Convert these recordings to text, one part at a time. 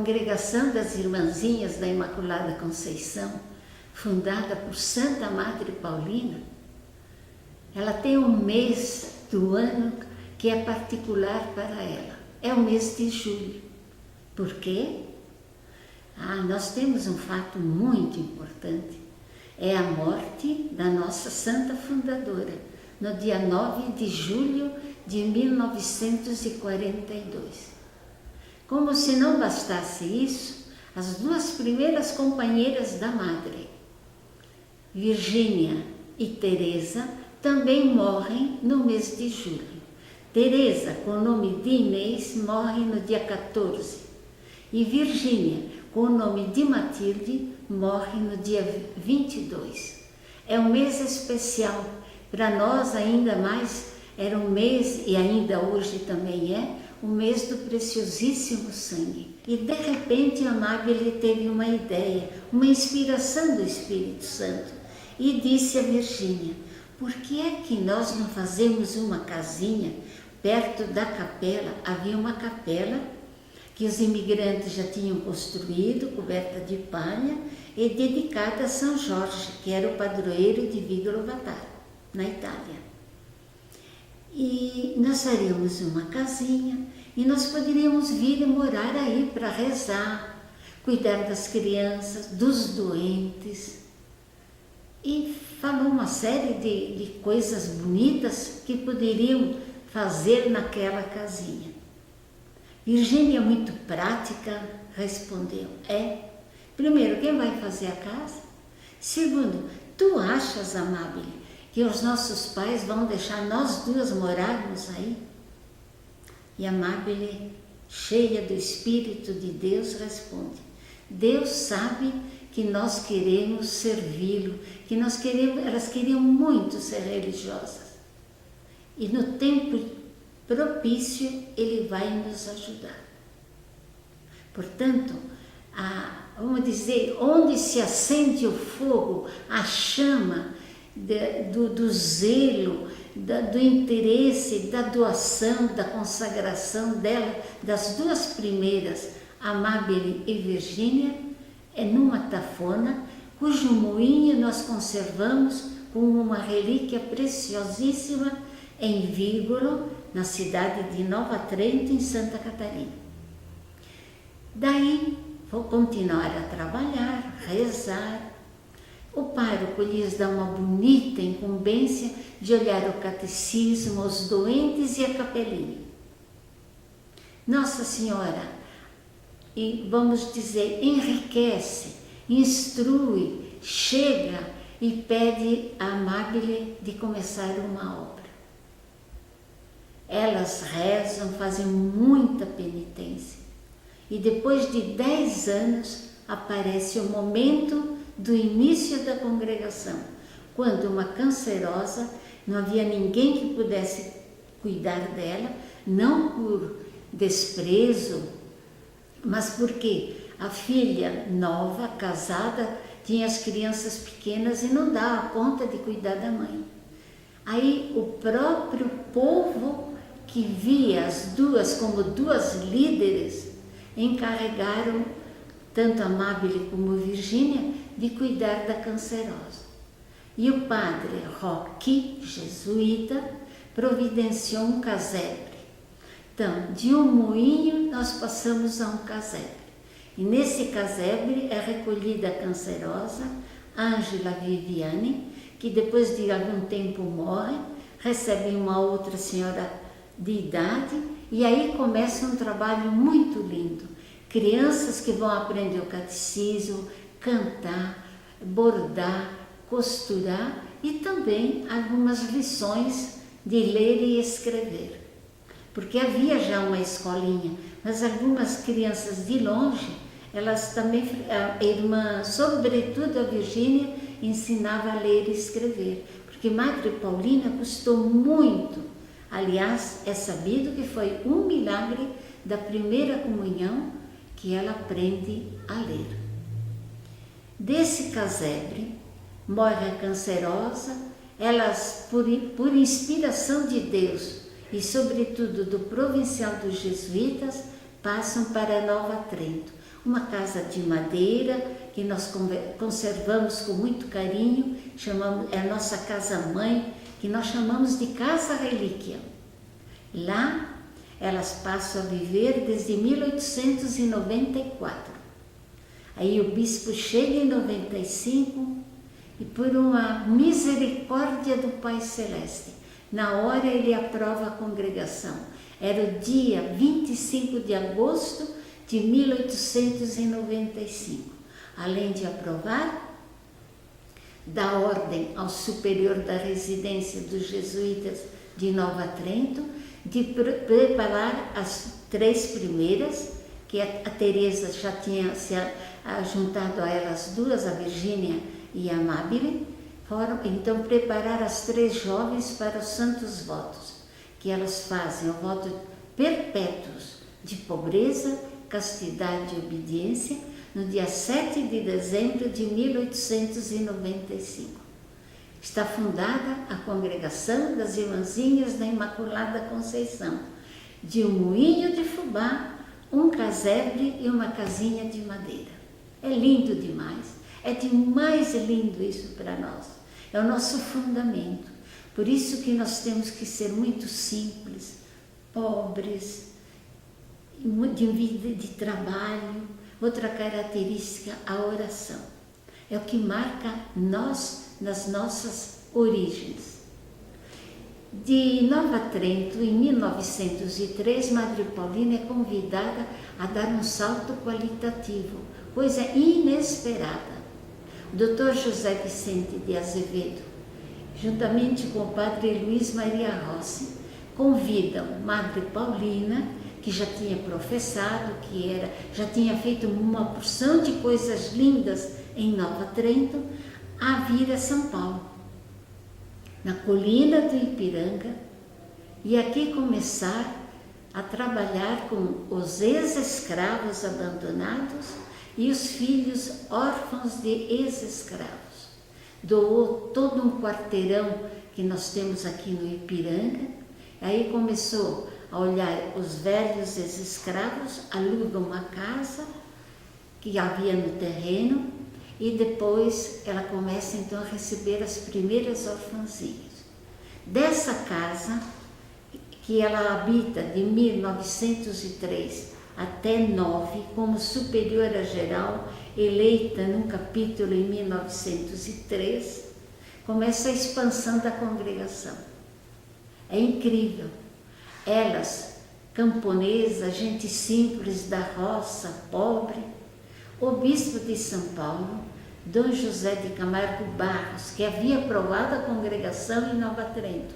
Congregação das Irmãzinhas da Imaculada Conceição, fundada por Santa Madre Paulina, ela tem um mês do ano que é particular para ela. É o mês de julho. Por quê? Nós temos um fato muito importante. É a morte da nossa santa fundadora, no dia 9 de julho de 1942. Como se não bastasse isso, as duas primeiras companheiras da Madre, Virgínia e Teresa, também morrem no mês de julho. Teresa, com o nome de Inês, morre no dia 14. E Virgínia, com o nome de Matilde, morre no dia 22. É um mês especial. Para nós, ainda mais, era um mês, e ainda hoje também é, o mês do preciosíssimo sangue. E de repente a Amabile teve uma ideia, uma inspiração do Espírito Santo, e disse a Virgínia: por que é que nós não fazemos uma casinha perto da capela? Havia uma capela que os imigrantes já tinham construído, coberta de palha, e dedicada a São Jorge, que era o padroeiro de Vigolo Vataro, na Itália. E nós faríamos uma casinha e nós poderíamos vir e morar aí para rezar, cuidar das crianças, dos doentes. E falou uma série de coisas bonitas que poderiam fazer naquela casinha. Virgínia, muito prática, respondeu: primeiro, quem vai fazer a casa? Segundo, tu achas, Amabile, que os nossos pais vão deixar nós duas morarmos aí? E Amabile, cheia do Espírito de Deus, responde: Deus sabe que nós queremos servi-lo, que elas queriam muito ser religiosas. E no tempo propício, Ele vai nos ajudar. Portanto, vamos dizer, onde se acende o fogo, a chama do zelo, do interesse, da doação, da consagração dela, das duas primeiras, Amabile e Virgínia, é numa tafona, cujo moinho nós conservamos como uma relíquia preciosíssima em Vigolo, na cidade de Nova Trento, em Santa Catarina. Daí, vou continuar a trabalhar, rezar. O pároco lhes dá uma bonita incumbência de olhar o catecismo, os doentes e a capelinha. Nossa Senhora, e vamos dizer, enriquece, instrui, chega e pede a Amabile de começar uma obra. Elas rezam, fazem muita penitência. E depois de 10 anos, aparece o momento do início da congregação, quando uma cancerosa, não havia ninguém que pudesse cuidar dela, não por desprezo, mas porque a filha nova, casada, tinha as crianças pequenas e não dava conta de cuidar da mãe. Aí o próprio povo, que via as duas como duas líderes, encarregaram tanto Amabile como Virgínia de cuidar da cancerosa. E o padre Roque, jesuíta, providenciou um casebre. Então, de um moinho nós passamos a um casebre. E nesse casebre é recolhida a cancerosa, Ângela Viviane, que depois de algum tempo morre, recebe uma outra senhora de idade, e aí começa um trabalho muito lindo. Crianças que vão aprender o catecismo, cantar, bordar, costurar e também algumas lições de ler e escrever. Porque havia já uma escolinha, mas algumas crianças de longe, elas também, a irmã, sobretudo a Virgínia, ensinava a ler e escrever. Porque Madre Paulina custou muito. Aliás, é sabido que foi um milagre da primeira comunhão que ela aprende a ler. Desse casebre, morre a cancerosa, elas, por inspiração de Deus e sobretudo do provincial dos jesuítas, passam para Nova Trento, uma casa de madeira que nós conservamos com muito carinho, é a nossa casa-mãe, que nós chamamos de Casa Relíquia. Lá, elas passam a viver desde 1894. Aí o bispo chega em 95 e, por uma misericórdia do Pai Celeste, na hora ele aprova a congregação. Era o dia 25 de agosto de 1895. Além de aprovar, dá ordem ao superior da residência dos jesuítas de Nova Trento de preparar as 3 primeiras, que a Teresa já tinha se juntado a elas 2, a Virgínia e a Amabile. Foram então preparar as 3 jovens para os santos votos, que elas fazem o voto perpétuos de pobreza, castidade e obediência, no dia 7 de dezembro de 1895. Está fundada a Congregação das Irmãzinhas da Imaculada Conceição, de um moinho de fubá, um casebre e uma casinha de madeira. É lindo demais, é demais lindo isso para nós. É o nosso fundamento. Por isso que nós temos que ser muito simples, pobres, de vida de trabalho. Outra característica, a oração. É o que marca nós nas nossas origens. De Nova Trento, em 1903, Madre Paulina é convidada a dar um salto qualitativo, coisa inesperada. O Dr. José Vicente de Azevedo, juntamente com o Padre Luiz Maria Rossi, convidam Madre Paulina, que já tinha professado, já tinha feito uma porção de coisas lindas em Nova Trento, a vir a São Paulo, na colina do Ipiranga, e aqui começar a trabalhar com os ex-escravos abandonados e os filhos órfãos de ex-escravos. Doou todo um quarteirão que nós temos aqui no Ipiranga. Aí começou a olhar os velhos ex-escravos, alugam uma casa que havia no terreno, e depois ela começa então a receber as primeiras orfanzinhas. Dessa casa, que ela habita de 1903 até 9, como superiora geral, eleita num capítulo em 1903, começa a expansão da congregação. É incrível. Elas, camponesa, gente simples da roça, pobre, o bispo de São Paulo, Dom José de Camargo Barros, que havia aprovado a congregação em Nova Trento,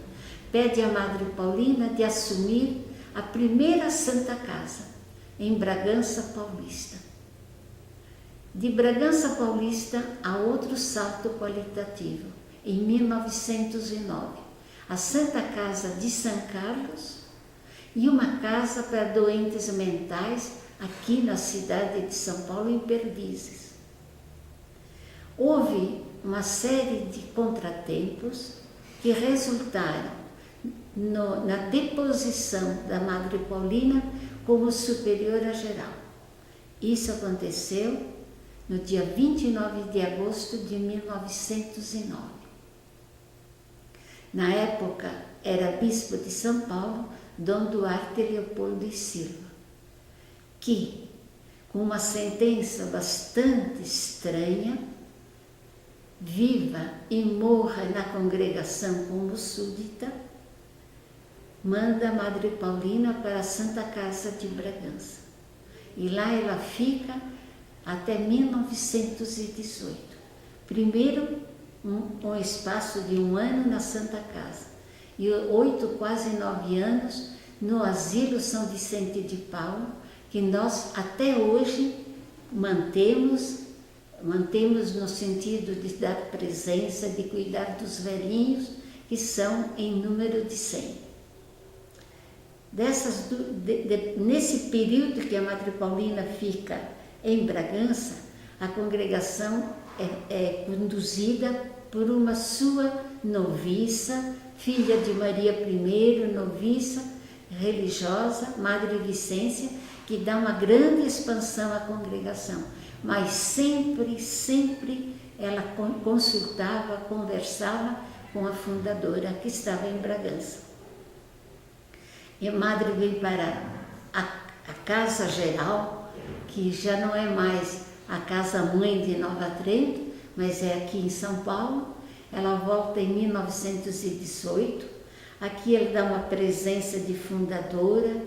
pede à Madre Paulina de assumir a primeira Santa Casa, em Bragança Paulista. De Bragança Paulista a outro salto qualitativo, em 1909, a Santa Casa de São Carlos e uma casa para doentes mentais aqui na cidade de São Paulo, em Perdizes. Houve uma série de contratempos que resultaram na deposição da Madre Paulina como superiora geral. Isso aconteceu no dia 29 de agosto de 1909. Na época, era bispo de São Paulo, Dom Duarte Leopoldo e Silva, que, com uma sentença bastante estranha, viva e morra na congregação como súdita, manda a Madre Paulina para a Santa Casa de Bragança. E lá ela fica até 1918. Primeiro, um espaço de 1 ano na Santa Casa, e 8, quase 9 anos no Asilo São Vicente de Paulo, que nós até hoje mantemos no sentido de dar presença, de cuidar dos velhinhos, que são em número de 100. Nesse período que a Madre Paulina fica em Bragança, a congregação é conduzida por uma sua noviça, filha de Maria I, noviça religiosa, Madre Vicência, que dá uma grande expansão à congregação, mas sempre ela consultava, conversava com a fundadora que estava em Bragança. E a madre veio para a Casa Geral, que já não é mais a Casa Mãe de Nova Trento, mas é aqui em São Paulo. Ela volta em 1918. Aqui ele dá uma presença de fundadora,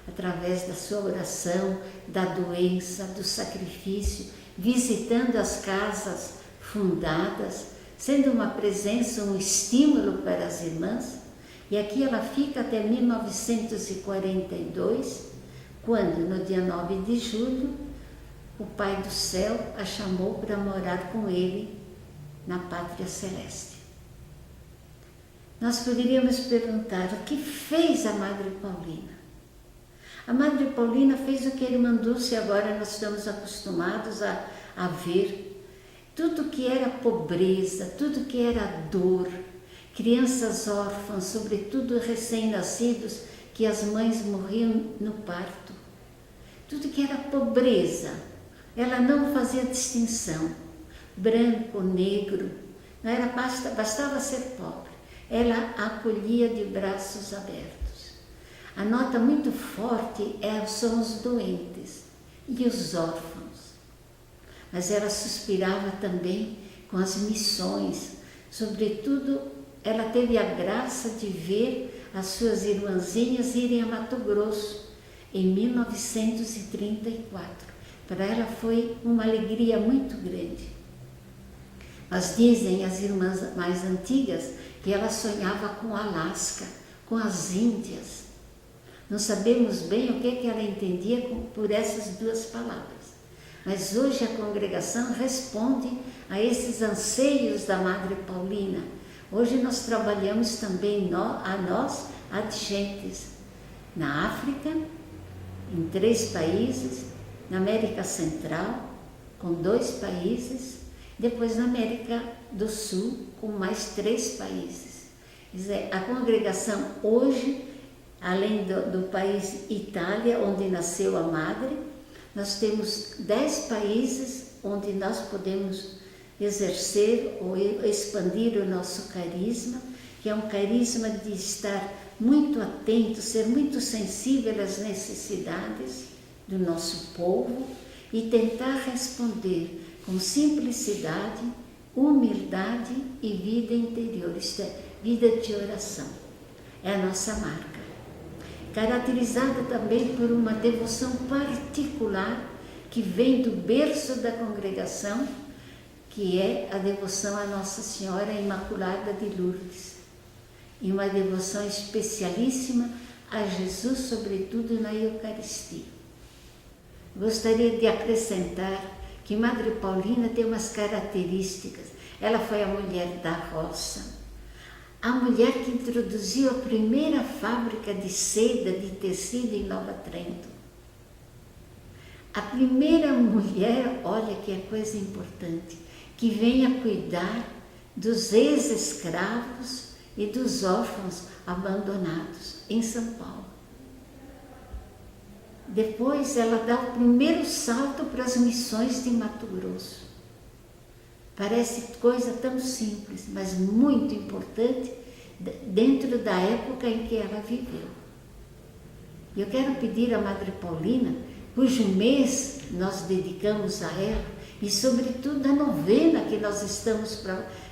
através da sua oração, da doença, do sacrifício, visitando as casas fundadas, sendo uma presença, um estímulo para as irmãs. E aqui ela fica até 1942, quando, no dia 9 de julho, o Pai do Céu a chamou para morar com ele na Pátria Celeste. Nós poderíamos perguntar, o que fez a Madre Paulina? A Madre Paulina fez o que a Irmã Dulce agora nós estamos acostumados a ver. Tudo que era pobreza, tudo que era dor, crianças órfãs, sobretudo recém-nascidos, que as mães morriam no parto. Tudo que era pobreza, ela não fazia distinção, branco, negro, não era, bastava ser pobre. Ela acolhia de braços abertos. A nota muito forte são os doentes e os órfãos. Mas ela suspirava também com as missões. Sobretudo, ela teve a graça de ver as suas irmãzinhas irem a Mato Grosso em 1934. Para ela foi uma alegria muito grande. Mas dizem as irmãs mais antigas que ela sonhava com Alasca, com as Índias. Não sabemos bem o que ela entendia por essas duas palavras. Mas hoje a congregação responde a esses anseios da Madre Paulina. Hoje nós trabalhamos também a nós, adigentes, na África, em 3 países, na América Central, com 2 países, depois na América do Sul, com mais 3 países. Quer dizer, a congregação hoje, além do país Itália, onde nasceu a Madre, nós temos 10 países onde nós podemos exercer ou expandir o nosso carisma, que é um carisma de estar muito atento, ser muito sensível às necessidades do nosso povo e tentar responder com simplicidade, humildade e vida interior, isto é, vida de oração. É a nossa marca. Caracterizada também por uma devoção particular que vem do berço da congregação, que é a devoção à Nossa Senhora Imaculada de Lourdes, e uma devoção especialíssima a Jesus, sobretudo na Eucaristia. Gostaria de acrescentar que Madre Paulina tem umas características. Ela foi a mulher da roça, a mulher que introduziu a primeira fábrica de seda, de tecido em Nova Trento. A primeira mulher, olha que é coisa importante, que vem a cuidar dos ex-escravos e dos órfãos abandonados em São Paulo. Depois ela dá o primeiro salto para as missões de Mato Grosso. Parece coisa tão simples, mas muito importante dentro da época em que ela viveu. Eu quero pedir à Madre Paulina, cujo mês nós dedicamos a ela, e sobretudo a novena que nós estamos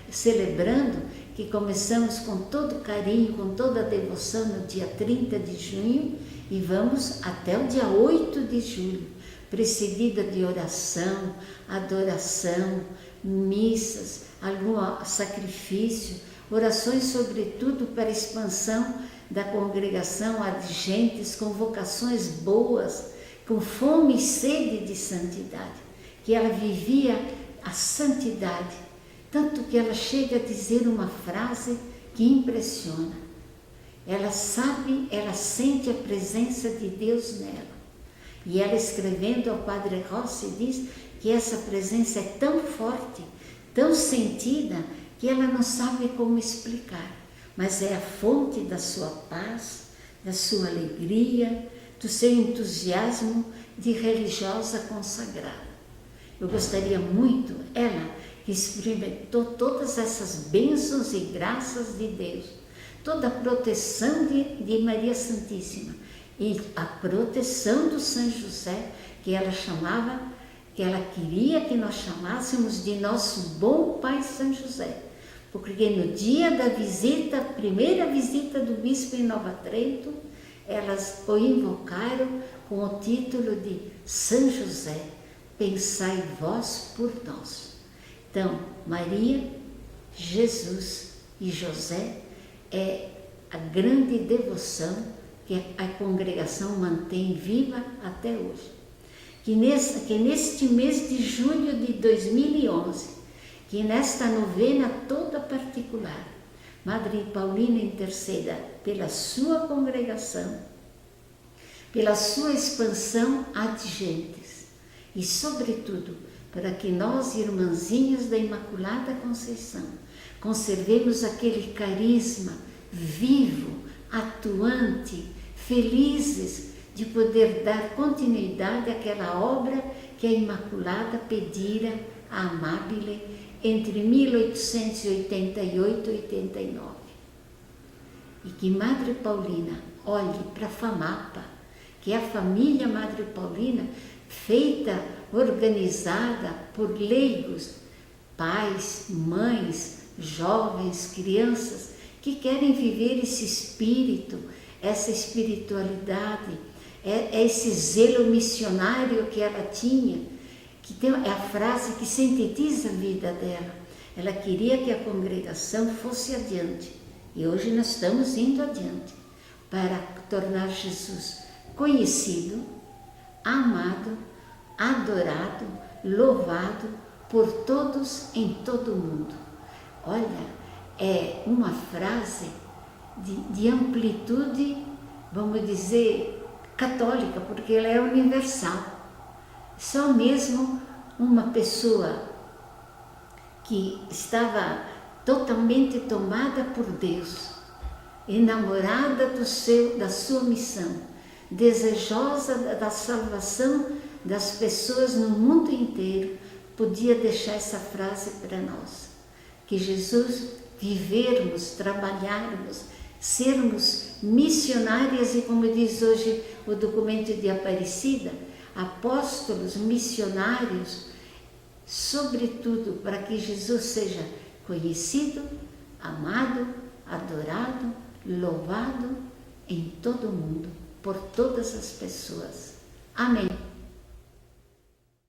celebrando, que começamos com todo carinho, com toda a devoção no dia 30 de junho e vamos até o dia 8 de julho, precedida de oração, adoração, missas, algum sacrifício, orações sobretudo para a expansão da congregação, adigentes com vocações boas, com fome e sede de santidade, que ela vivia a santidade, tanto que ela chega a dizer uma frase que impressiona. Ela sabe, ela sente a presença de Deus nela. E ela, escrevendo ao Padre Rossi, diz que essa presença é tão forte, tão sentida, que ela não sabe como explicar, mas é a fonte da sua paz, da sua alegria, do seu entusiasmo de religiosa consagrada. Eu gostaria muito, ela que experimentou todas essas bênçãos e graças de Deus, toda a proteção de Maria Santíssima e a proteção do São José, que ela chamava, que ela queria que nós chamássemos de nosso bom Pai São José, porque no dia da visita, primeira visita do bispo em Nova Trento, elas o invocaram com o título de São José, pensai vós por nós. Então, Maria, Jesus e José é a grande devoção que a congregação mantém viva até hoje. Que neste mês de julho de 2011, que nesta novena toda particular, Madre Paulina interceda pela sua congregação, pela sua expansão adigentes e, sobretudo, para que nós, irmãzinhas da Imaculada Conceição, conservemos aquele carisma vivo, atuante, felizes de poder dar continuidade àquela obra que a Imaculada pedira a Amabile entre 1888 e 89. E que Madre Paulina olhe para a FAMAPA, que é a família Madre Paulina, feita, organizada por leigos, pais, mães, jovens, crianças, que querem viver esse espírito, essa espiritualidade, esse zelo missionário que ela tinha, que é a frase que sintetiza a vida dela. Ela queria que a congregação fosse adiante, e hoje nós estamos indo adiante, para tornar Jesus conhecido, amado, adorado, louvado por todos em todo o mundo. Olha, é uma frase de amplitude, vamos dizer, católica, porque ela é universal. Só mesmo uma pessoa que estava totalmente tomada por Deus, enamorada da sua missão, desejosa da salvação das pessoas no mundo inteiro, podia deixar essa frase para nós. Que Jesus, vivermos, trabalharmos, sermos missionárias e, como diz hoje o documento de Aparecida, apóstolos, missionários, sobretudo para que Jesus seja conhecido, amado, adorado, louvado em todo o mundo, por todas as pessoas. Amém.